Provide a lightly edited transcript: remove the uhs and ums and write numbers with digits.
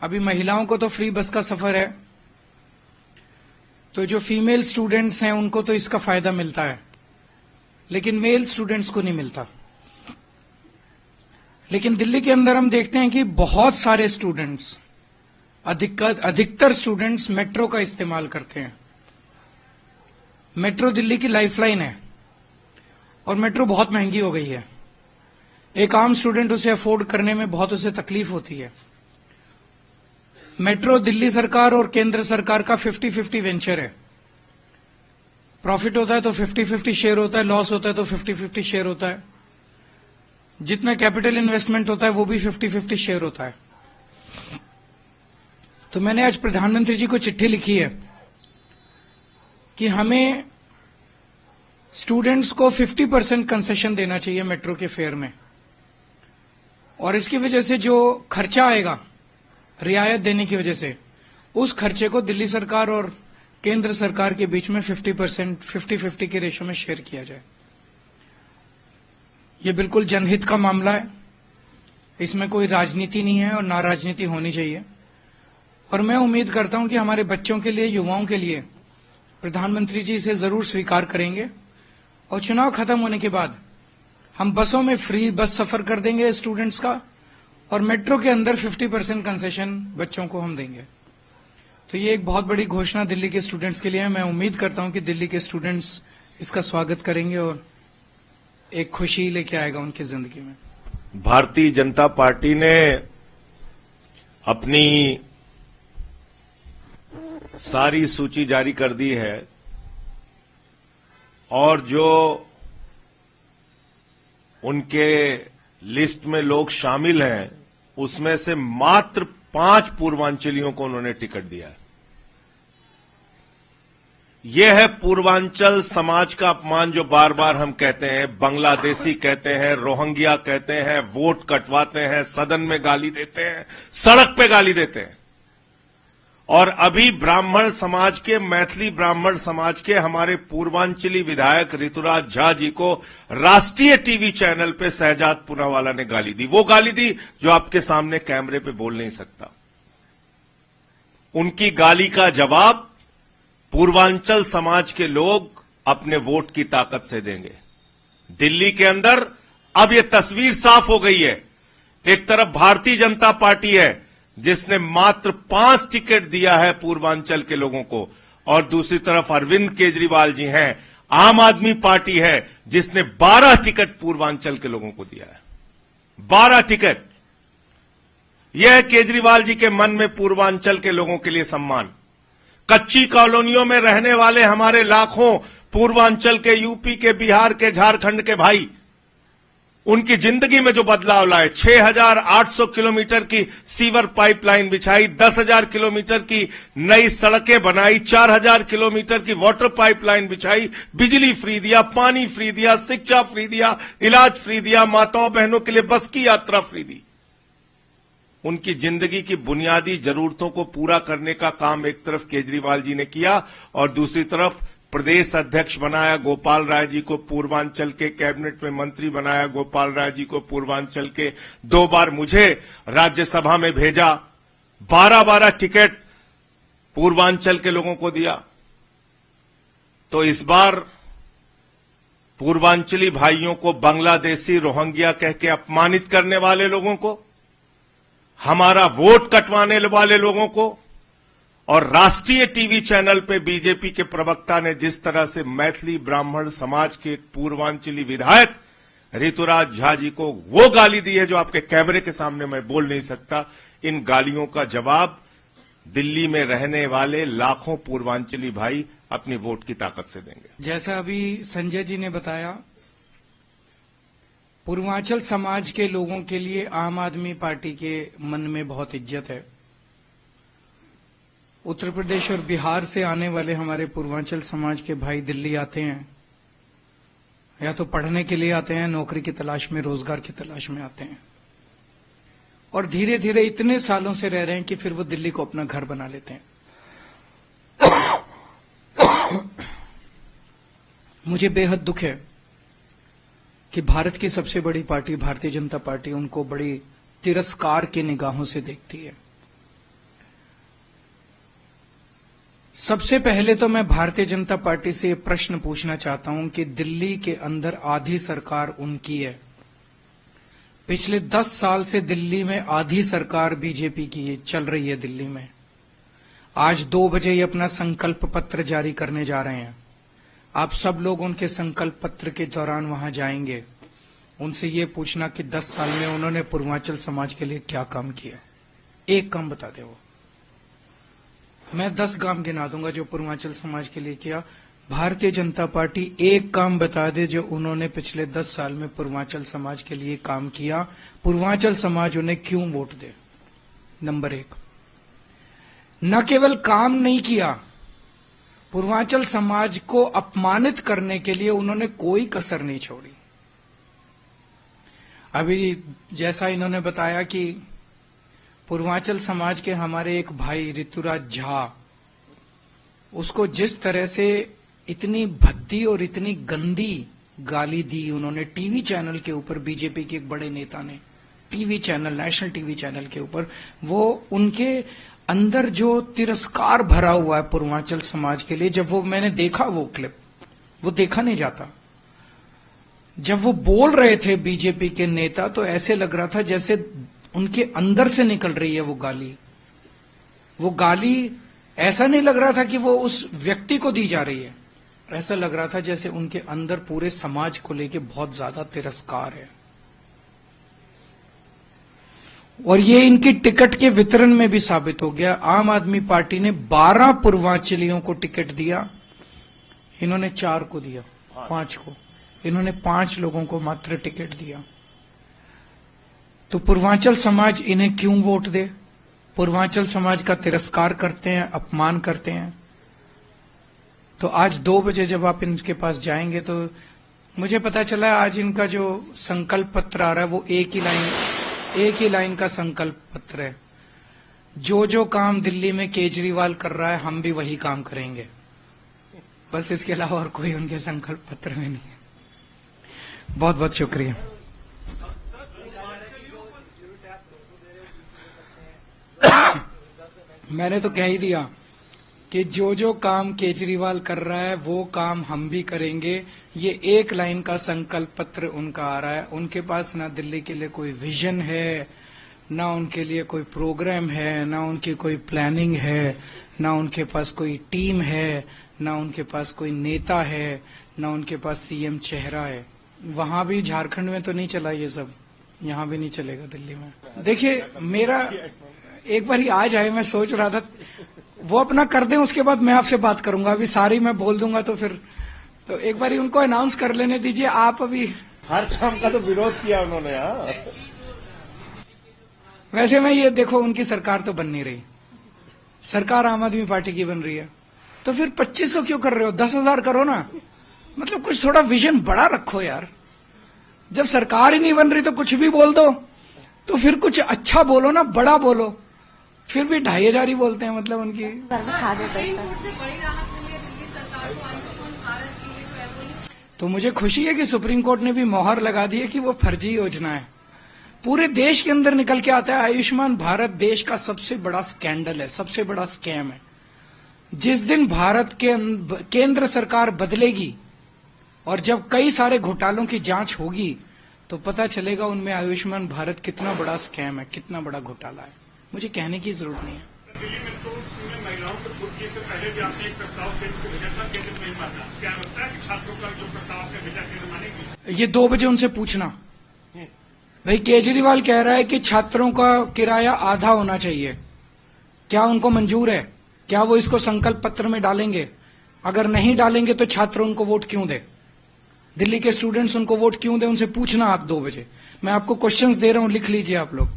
अभी महिलाओं को तो फ्री बस का सफर है, तो जो फीमेल स्टूडेंट्स हैं उनको तो इसका फायदा मिलता है, लेकिन मेल स्टूडेंट्स को नहीं मिलता। लेकिन दिल्ली के अंदर हम देखते हैं कि बहुत सारे स्टूडेंट्स, अधिकतर स्टूडेंट्स मेट्रो का इस्तेमाल करते हैं। मेट्रो दिल्ली की लाइफलाइन है और मेट्रो बहुत महंगी हो गई है। एक आम स्टूडेंट उसे अफोर्ड करने में बहुत उसे तकलीफ होती है। मेट्रो दिल्ली सरकार और केंद्र सरकार का 50-50 वेंचर है। प्रॉफिट होता है तो 50-50 शेयर होता है, लॉस होता है तो 50-50 शेयर होता है। जितना कैपिटल इन्वेस्टमेंट होता है वो भी 50-50 शेयर होता है। तो मैंने आज प्रधानमंत्री जी को चिट्ठी लिखी है कि हमें स्टूडेंट्स को 50% कंसेशन देना चाहिए मेट्रो के फेयर में, और इसकी वजह से जो खर्चा आएगा रियायत देने की वजह से, उस खर्चे को दिल्ली सरकार और केंद्र सरकार के बीच में 50% के रेशो में शेयर किया जाए। ये बिल्कुल जनहित का मामला है, इसमें कोई राजनीति नहीं है और ना राजनीति होनी चाहिए। और मैं उम्मीद करता हूं कि हमारे बच्चों के लिए, युवाओं के लिए प्रधानमंत्री जी इसे जरूर स्वीकार करेंगे और चुनाव खत्म होने के बाद हम बसों में फ्री बस सफर कर देंगे स्टूडेंट्स का, और मेट्रो के अंदर 50% कंसेशन बच्चों को हम देंगे। तो ये एक बहुत बड़ी घोषणा दिल्ली के स्टूडेंट्स के लिए है। मैं उम्मीद करता हूं कि दिल्ली के स्टूडेंट्स इसका स्वागत करेंगे और एक खुशी लेके आएगा उनकी जिंदगी में। भारतीय जनता पार्टी ने अपनी सारी सूची जारी कर दी है और जो उनके लिस्ट में लोग शामिल हैं उसमें से मात्र 5 पूर्वांचलियों को उन्होंने टिकट दिया है। यह है पूर्वांचल समाज का अपमान जो बार बार हम कहते हैं। बांग्लादेशी कहते हैं, रोहिंग्या कहते हैं, वोट कटवाते हैं, सदन में गाली देते हैं, सड़क पे गाली देते हैं। और अभी ब्राह्मण समाज के, मैथिली ब्राह्मण समाज के हमारे पूर्वांचली विधायक ऋतुराज झा जी को राष्ट्रीय टीवी चैनल पे शहजाद पूनावाला ने गाली दी। वो गाली दी जो आपके सामने कैमरे पे बोल नहीं सकता। उनकी गाली का जवाब पूर्वांचल समाज के लोग अपने वोट की ताकत से देंगे। दिल्ली के अंदर अब यह तस्वीर साफ हो गई है। एक तरफ भारतीय जनता पार्टी है जिसने मात्र 5 टिकट दिया है पूर्वांचल के लोगों को, और दूसरी तरफ अरविंद केजरीवाल जी हैं, आम आदमी पार्टी है जिसने 12 टिकट पूर्वांचल के लोगों को दिया है। 12 टिकट। यह है केजरीवाल जी के मन में पूर्वांचल के लोगों के लिए सम्मान। कच्ची कॉलोनियों में रहने वाले हमारे लाखों पूर्वांचल के, यूपी के, बिहार के, झारखंड के भाई, उनकी जिंदगी में जो बदलाव लाए। 6,800 किलोमीटर की सीवर पाइपलाइन बिछाई, 10,000 किलोमीटर की नई सड़कें बनाई, 4,000 किलोमीटर की वाटर पाइपलाइन बिछाई, बिजली फ्री दिया, पानी फ्री दिया, शिक्षा फ्री दिया, इलाज फ्री दिया, माताओं बहनों के लिए बस की यात्रा फ्री दी। उनकी जिंदगी की बुनियादी जरूरतों को पूरा करने का काम एक तरफ केजरीवाल जी ने किया और दूसरी तरफ प्रदेश अध्यक्ष बनाया गोपाल राय जी को, पूर्वांचल के कैबिनेट में मंत्री बनाया गोपाल राय जी को, पूर्वांचल के 2 बार मुझे राज्यसभा में भेजा, 12-12 टिकट पूर्वांचल के लोगों को दिया। तो इस बार पूर्वांचली भाइयों को बांग्लादेशी, रोहिंग्या कह के अपमानित करने वाले लोगों को, हमारा वोट कटवाने वाले लोगों को, और राष्ट्रीय टीवी चैनल पे बीजेपी के प्रवक्ता ने जिस तरह से मैथिली ब्राह्मण समाज के एक पूर्वांचली विधायक ऋतुराज झा जी को वो गाली दी है जो आपके कैमरे के सामने मैं बोल नहीं सकता, इन गालियों का जवाब दिल्ली में रहने वाले लाखों पूर्वांचली भाई अपनी वोट की ताकत से देंगे। जैसा अभी संजय जी ने बताया, पूर्वांचल समाज के लोगों के लिए आम आदमी पार्टी के मन में बहुत इज्जत है। उत्तर प्रदेश और बिहार से आने वाले हमारे पूर्वांचल समाज के भाई दिल्ली आते हैं, या तो पढ़ने के लिए आते हैं, नौकरी की तलाश में, रोजगार की तलाश में आते हैं, और धीरे धीरे इतने सालों से रह रहे हैं कि फिर वो दिल्ली को अपना घर बना लेते हैं। मुझे बेहद दुख है कि भारत की सबसे बड़ी पार्टी भारतीय जनता पार्टी उनको बड़ी तिरस्कार की निगाहों से देखती है। सबसे पहले तो मैं भारतीय जनता पार्टी से ये प्रश्न पूछना चाहता हूं कि दिल्ली के अंदर आधी सरकार उनकी है। पिछले 10 साल से दिल्ली में आधी सरकार बीजेपी की चल रही है दिल्ली में। आज 2 बजे ये अपना संकल्प पत्र जारी करने जा रहे हैं। आप सब लोग उनके संकल्प पत्र के दौरान वहां जाएंगे, उनसे ये पूछना कि 10 साल में उन्होंने पूर्वांचल समाज के लिए क्या काम किया। एक काम बता दे वो। मैं 10 काम गिना दूंगा जो पूर्वांचल समाज के लिए किया। भारतीय जनता पार्टी एक काम बता दे जो उन्होंने पिछले 10 साल में पूर्वांचल समाज के लिए काम किया। पूर्वांचल समाज उन्हें क्यों वोट दे। नंबर 1, न केवल काम नहीं किया, पूर्वांचल समाज को अपमानित करने के लिए उन्होंने कोई कसर नहीं छोड़ी। अभी जैसा इन्होंने बताया कि पूर्वांचल समाज के हमारे एक भाई ऋतुराज झा, उसको जिस तरह से इतनी भद्दी और इतनी गंदी गाली दी उन्होंने टीवी चैनल के ऊपर, बीजेपी के एक बड़े नेता ने TV channel, national TV channel के ऊपर, वो उनके अंदर जो तिरस्कार भरा हुआ है पूर्वांचल समाज के लिए, जब वो मैंने देखा वो क्लिप, वो देखा नहीं जाता। जब वो बोल रहे थे बीजेपी के नेता तो ऐसे लग रहा था जैसे उनके अंदर से निकल रही है वो गाली। वो गाली ऐसा नहीं लग रहा था कि वो उस व्यक्ति को दी जा रही है, ऐसा लग रहा था जैसे उनके अंदर पूरे समाज को लेके बहुत ज्यादा तिरस्कार है। और ये इनकी टिकट के वितरण में भी साबित हो गया। आम आदमी पार्टी ने 12 पूर्वांचलियों को टिकट दिया, इन्होंने 4 को दिया, 5 को, इन्होंने 5 लोगों को मात्र टिकट दिया। तो पूर्वांचल समाज इन्हें क्यों वोट दे। पूर्वांचल समाज का तिरस्कार करते हैं, अपमान करते हैं। तो आज 2 बजे जब आप इनके पास जाएंगे तो मुझे पता चला आज इनका जो संकल्प पत्र आ रहा है वो एक ही लाइन का संकल्प पत्र है। जो काम दिल्ली में केजरीवाल कर रहा है हम भी वही काम करेंगे, बस इसके अलावा और कोई उनके संकल्प पत्र में नहीं है। बहुत बहुत शुक्रिया। मैंने तो कह ही दिया कि जो काम केजरीवाल कर रहा है वो काम हम भी करेंगे। ये एक लाइन का संकल्प पत्र उनका आ रहा है। उनके पास ना दिल्ली के लिए कोई विजन है, ना उनके लिए कोई प्रोग्राम है, ना उनकी कोई प्लानिंग है, ना उनके पास कोई टीम है, ना उनके पास कोई नेता है, ना उनके पास सीएम चेहरा है। वहां भी झारखंड में तो नहीं चला ये सब, यहां भी नहीं चलेगा दिल्ली में। देखिए मेरा एक बार ही आ जाए, मैं सोच रहा था वो अपना कर दें, उसके बाद मैं आपसे बात करूंगा। अभी सारी मैं बोल दूंगा तो फिर तो एक बार ही उनको अनाउंस कर लेने दीजिए। आप अभी हर काम का तो विरोध किया उन्होंने। वैसे मैं ये देखो, उनकी सरकार तो बन नहीं रही, सरकार आम आदमी पार्टी की बन रही है, तो फिर 2500 क्यों कर रहे हो, 10,000 करो ना। मतलब कुछ थोड़ा विजन बड़ा रखो यार। जब सरकार ही नहीं बन रही तो कुछ भी बोल दो, तो फिर कुछ अच्छा बोलो ना, बड़ा बोलो। फिर भी 2,500 ही बोलते हैं, मतलब उनकी। तो मुझे खुशी है कि सुप्रीम कोर्ट ने भी मोहर लगा दी है कि वो फर्जी योजना है। पूरे देश के अंदर निकल के आता है आयुष्मान भारत देश का सबसे बड़ा स्कैंडल है, सबसे बड़ा स्कैम है। जिस दिन भारत के केंद्र सरकार बदलेगी और जब कई सारे घोटालों की जांच होगी तो पता चलेगा उनमें आयुष्मान भारत कितना बड़ा स्कैम है, कितना बड़ा घोटाला है। मुझे कहने की जरूरत नहीं है। दिल्ली में तो महिलाओं को छूट दी, इससे पहले भी आपने एक प्रस्ताव केंद्र को भेजा था, केंद्र नहीं माना। क्या लगता है कि छात्रों का जो प्रस्ताव आपने भेजा केंद्र मानेगी? ये 2 बजे उनसे पूछना। भाई केजरीवाल कह रहा है कि छात्रों का किराया आधा होना चाहिए, क्या उनको मंजूर है? क्या वो इसको संकल्प पत्र में डालेंगे? अगर नहीं डालेंगे तो छात्र उनको वोट क्यों दे, दिल्ली के स्टूडेंट्स उनको वोट क्यों दे, उनसे पूछना आप 2 बजे। मैं आपको क्वेश्चंस दे रहा हूं, लिख लीजिए आप लोग।